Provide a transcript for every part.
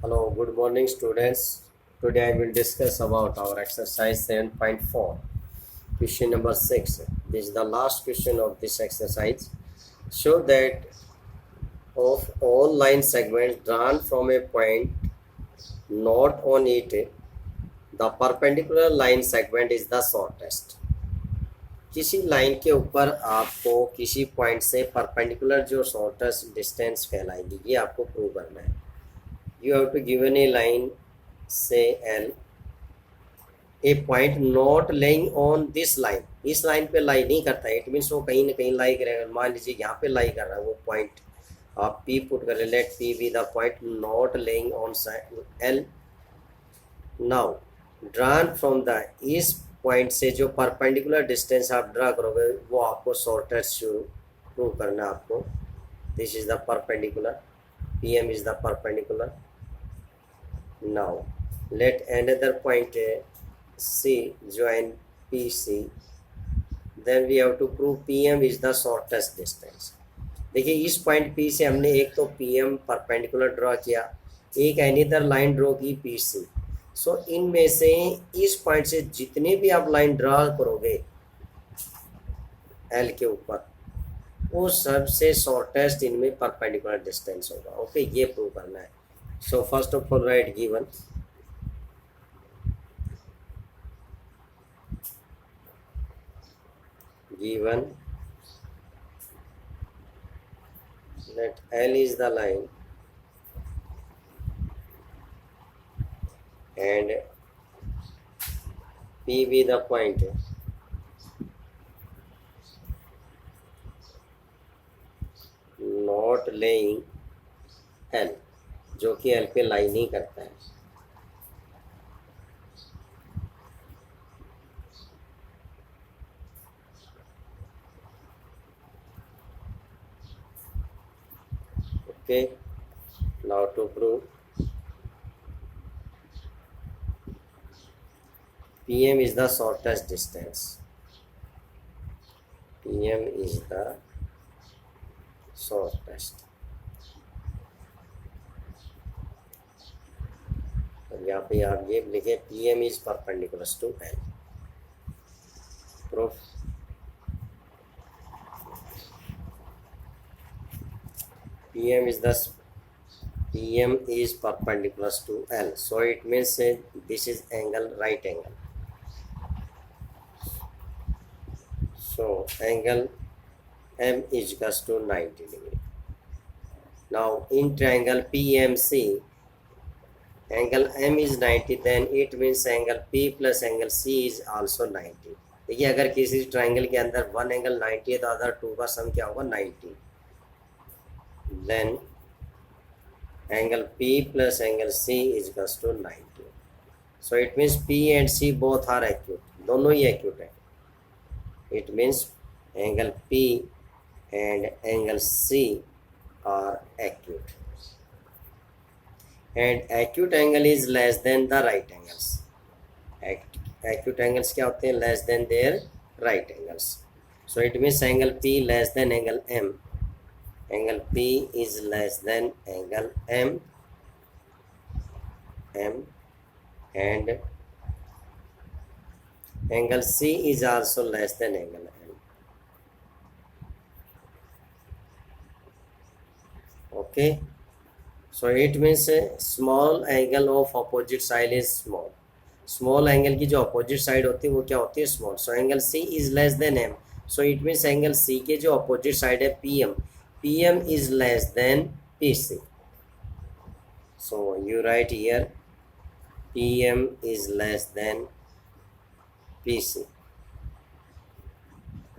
Hello, good morning students. Today I will discuss about our exercise 7.4, question number 6. This is the last question of this exercise. Show that of all line segments drawn from a point not on it, the perpendicular line segment is the shortest. किसी line के ऊपर आपको किसी point से perpendicular जो shortest distance कहलाएगी ये आपको प्रूव करना है. You have to given a line, say L, a point not laying on this line. इस लाइन पे लाई नहीं करता है. इट मीन्स वो कहीं ना कहीं लाई करेगा. मान लीजिए यहाँ पे लाई कर रहा है वो पॉइंट. आप P पुट करें. Let P be the point not lying on L. Now drawn from the इस पॉइंट से जो परपेंडिकुलर डिस्टेंस आप ड्रा करोगे वो आपको शॉर्टेस्ट प्रूव करना है आपको. This is the perpendicular. PM is the perpendicular. Now let another point C join PC. Then we have to prove PM is the shortest distance. देखिए इस पॉइंट P से हमने एक तो PM परपेंडिकुलर ड्रॉ किया, एक एनीदर लाइन ड्रॉ की PC. सो इनमें से इस पॉइंट से जितने भी आप लाइन ड्रॉ करोगे L के ऊपर वो सबसे शॉर्टेस्ट इनमें परपेंडिकुलर डिस्टेंस होगा. ओके, ये प्रूव करना है. So first of all right given that L is the line and P be the point not lying L, जो कि L पे लाई नहीं करता है. Okay, now to prove PM is the shortest distance. PM is the shortest. यहाँ पे आप ये लिखे PM is perpendicular to L. Proof. PM is perpendicular to L. So it means this is angle, right angle. So angle M is equals to 90 degree. Now in triangle PMC, angle M is 90, then it means angle P plus angle C is also 90. देखिए अगर किसी triangle के अंदर one angle 90 है तो other to का सम क्या होगा 90. Then angle P plus angle C is equals to 90. So it means P and C both are acute. दोनों ही acute है. It means angle P and angle C are acute. And acute angle is less than the right angles. Acute angles क्या होते हैं? Less than their right angles. So it means angle P less than angle M. Angle P is less than angle M and angle C is also less than angle M. Okay, so it means small angle of opposite side is small. Small angle की जो opposite side होती है वो क्या होती है? Small. So angle C is less than M. So it means angle C के जो अपोजिट साइड है PM is less than PC. So you write here PM is less than PC.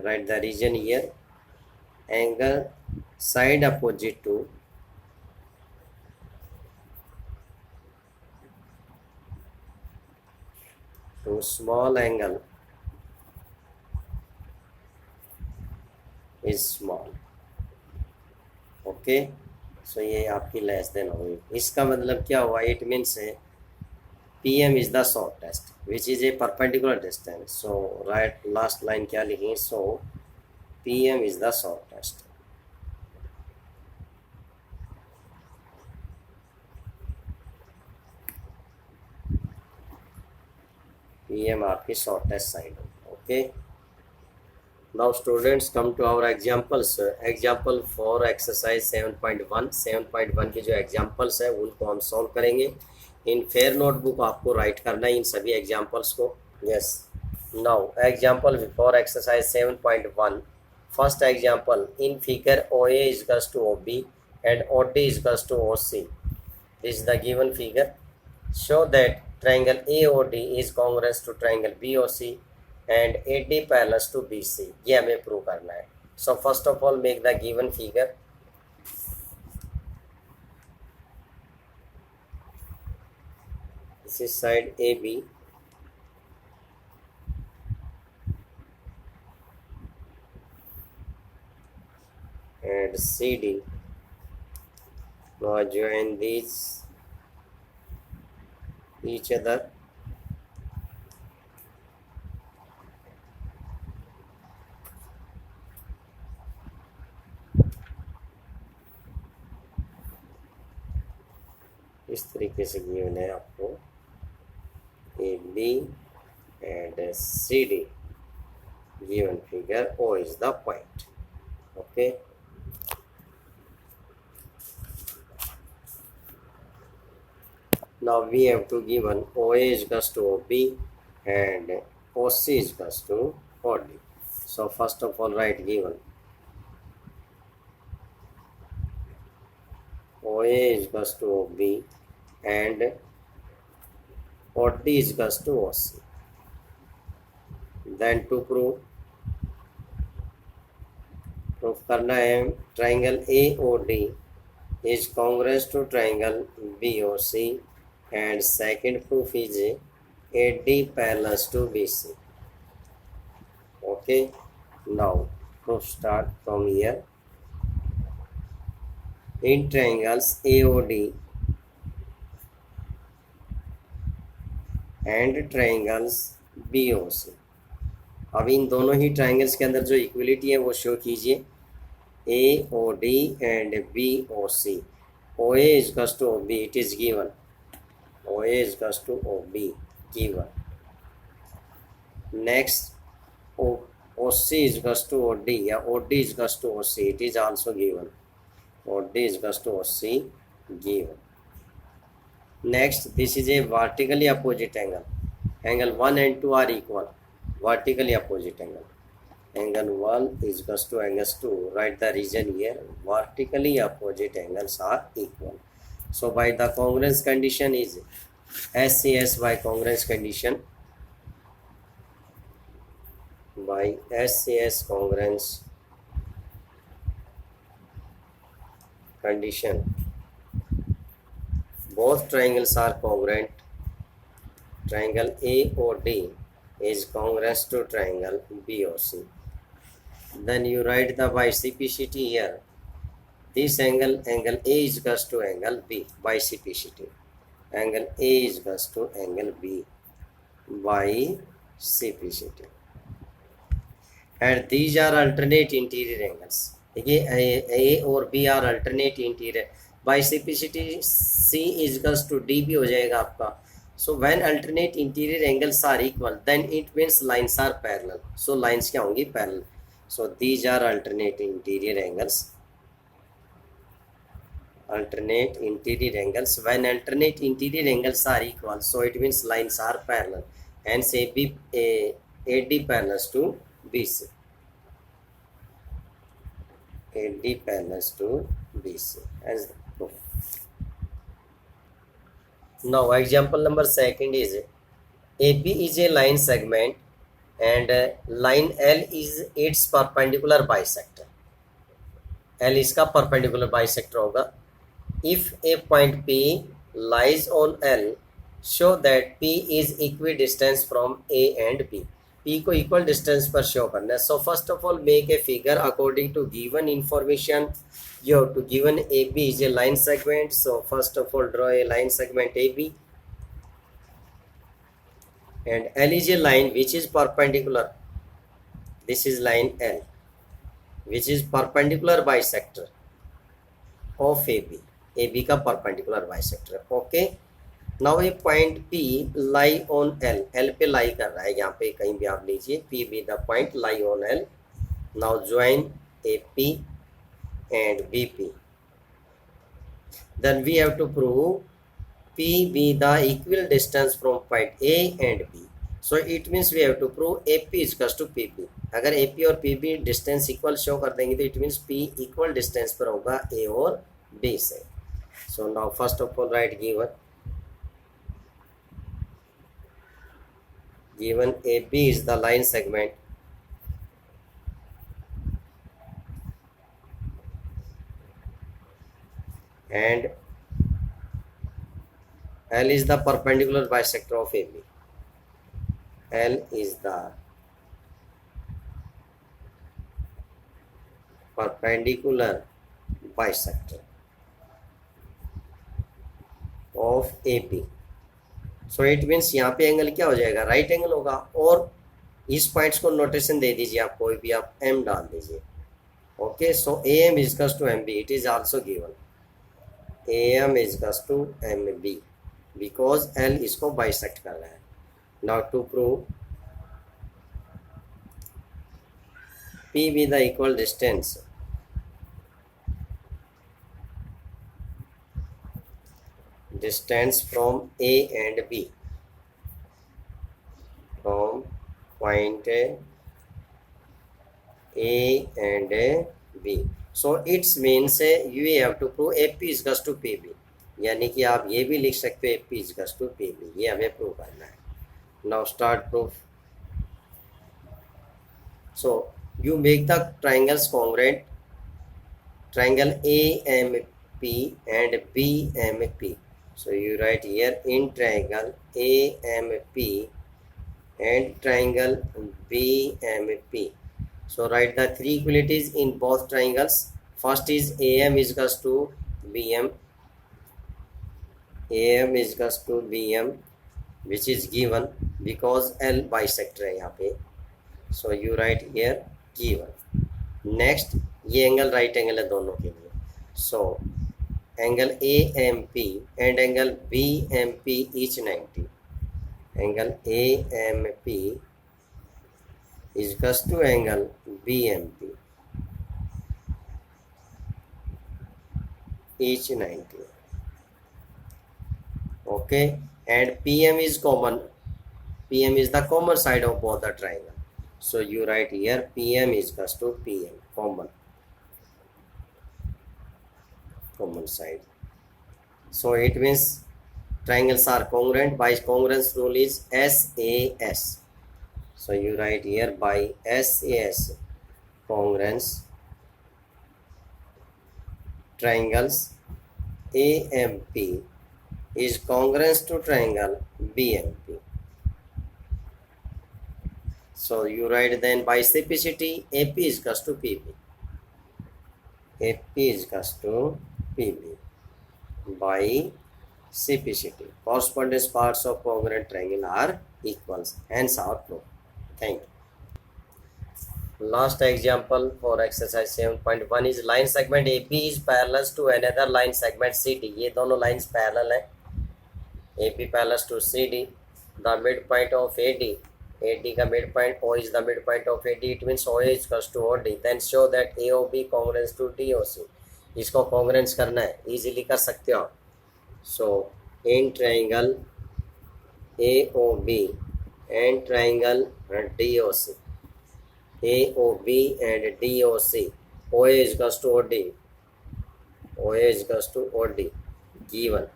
Write the region here. Angle side opposite to small angle is small. Okay, so ये आपकी less than होगी. इसका मतलब क्या हुआ? It means PM is the shortest which is a perpendicular distance. So write last line क्या लिखी? So PM is the shortest. PM आपकी शॉर्टेस्ट साइड होगी. Okay. Now students come to our examples. Example for exercise 7.1. 7.1 के जो examples है उनको हम solve करेंगे. इन फेयर नोटबुक आपको राइट करना है इन सभी एग्जाम्पल्स को. Yes. Now example for exercise 7.1. First example, in figure OA is equals to OB and OD is equals to OC. This is the given figure. Show that triangle AOD is congruous to triangle BOC and AD parallel to BC. ये हमें prove करना है. So first of all make the given figure. This is side AB and CD. Now join these each other. इस तरीके से given है आपको AB and CD. Given figure O is the point. Okay. Now we have to given OA is equals to OB and OC is equals to OD. So first of all write given OA is equals to OB and OD is equals to OC. Then to prove करना है triangle AOD is congruous to triangle BOC and second proof is AD parallel to BC. Okay. Now proof start from here. In triangles AOD and triangles BOC. अब इन दोनों ही triangles के अंदर जो equality है वो show कीजिए. AOD and BOC. OA is equals to OB. It is given. OA is equals to OB. Given. Next, OC is equals to OD. या OD is equals to OC. It is also given. OD is equals to OC. Given. Next, this is a vertically opposite angle. Angle 1 and 2 are equal. Vertically opposite angle. Angle 1 is equals to angle 2. Write the reason here. Vertically opposite angles are equal. So by the congruence condition is SCS by congruence condition. By SCS congruence condition, both triangles are congruent. Triangle AOD is congruous to triangle BOC. Then you write the biciplicity here. This angle A is equals to angle B. Biciplicity. Angle A is equals to angle B. Biciplicity. And these are alternate interior angles. देखिए A और B are alternate interior. Biciplicity C is equals to D भी हो जाएगा आपका. So when alternate interior angles are equal, then it means lines are parallel. So lines क्या होंगी? Parallel. So these are alternate interior angles. Alternate interior angles. When alternate interior angles are equal, so it means lines are parallel. Hence AD parallel to BC. AD parallel to BC. As the proof. Now example number second is AB is a line segment and line L is its perpendicular bisector. L इसका perpendicular bisector होगा. If a point P lies on L, show that P is equidistant from A and B. P को equal distance पर show करना है. So first of all make a figure according to given information. You have to given AB is a line segment. So first of all draw a line segment AB. And L is a line which is perpendicular. This is line L, which is perpendicular bisector of AB. AB का perpendicular bisector. Okay. Now A point P lie on L पे लाई कर रहा है, यहाँ पे कहीं भी आप लीजिए, P be the point lie on L. Now join AP and BP. Then we have to prove P be the equal distance from point A and B. So it means we have to prove AP is equals to PB. अगर AP और PB distance equal show कर देंगे तो it means P equal distance पर होगा A और B से. So now first of all write given AB is the line segment and L is the perpendicular bisector of AB. L is the perpendicular bisector of AB. So it means यहाँ पे angle क्या हो जाएगा, right angle होगा. और इस points को notation दे दीजिए, आप कोई भी आप एम डाल दीजिए. ओके, सो ए एम इजकस to M B, it is also given. A M इजकस to M B because L इसको बाइसेक्ट कर रहा है. Now to prove P B the equal distance from A and B, from point A and B. So it means you have to prove AP is equals to PB. यानी कि आप ये भी लिख सकते हो AP is equals to PB. ये हमें प्रूव करना है. Now start proof. So you make the triangles congruent, triangle AMP and BMP. So you write here in triangle AMP and triangle BMP. So write the three equalities in both triangles. First is AM is equals to BM. AM is equals to BM, which is given because L bisector है यहाँ पे. So you write here given. Next ये angle right angle है दोनों के लिए. So angle AMP and angle BMP each 90. Angle AMP is equals to angle BMP each 90. Okay, and PM is common. PM is the common side of both the triangle. So you write here PM is equals to PM, common side. So it means triangles are congruent. By congruence rule is SAS. So you write here by SAS congruence triangles AMP is congruent to triangle BMP. So you write then by specificity AP is equals to PB. AP is equals to PB by CPCT. Correspondence parts of congruent triangle are equals. Hence our proof. Thank you. Last example for exercise 7.1 is line segment AP is parallel to another line segment CD. ये दोनों lines parallel है. AP parallel to CD. The midpoint of AD. AD का midpoint O is the midpoint of AD. It means OA is equals to OD. Then show that AOB congruent to DOC. इसको congruence करना है, easily कर सकते हो आप. So in triangle AOB and triangle DOC, AOB and DOC, OA is equals to OD, OA is equals to OD given.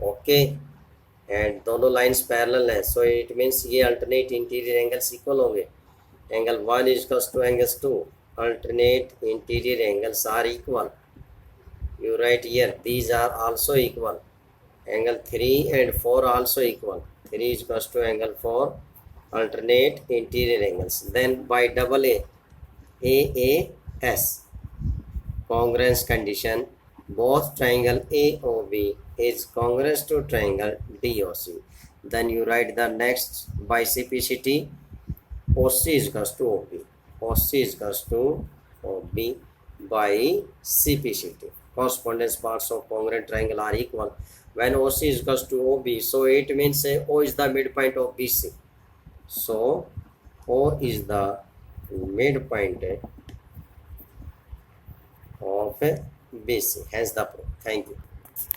Okay, and दोनों lines parallel हैं. So it means ये अल्टरनेट इंटीरियर एंगल्स इक्वल होंगे. Angle 1 is equals to angles 2. Alternate interior angles are equal. You write here these are also equal. Angle 3 and 4 also equal. 3 is equals to angle 4. Alternate interior angles. Then by double A, AAS congruence condition, both triangle AOB is congruent to triangle DOC. Then you write the next by CPCT. OC is equals to OB. OC is equals to OB by CPCT. Correspondence parts of congruent triangle are equal. when OC is equals to OB, so it means O is the midpoint of BC. So O is the midpoint of BC. Hence the proof. Thank you.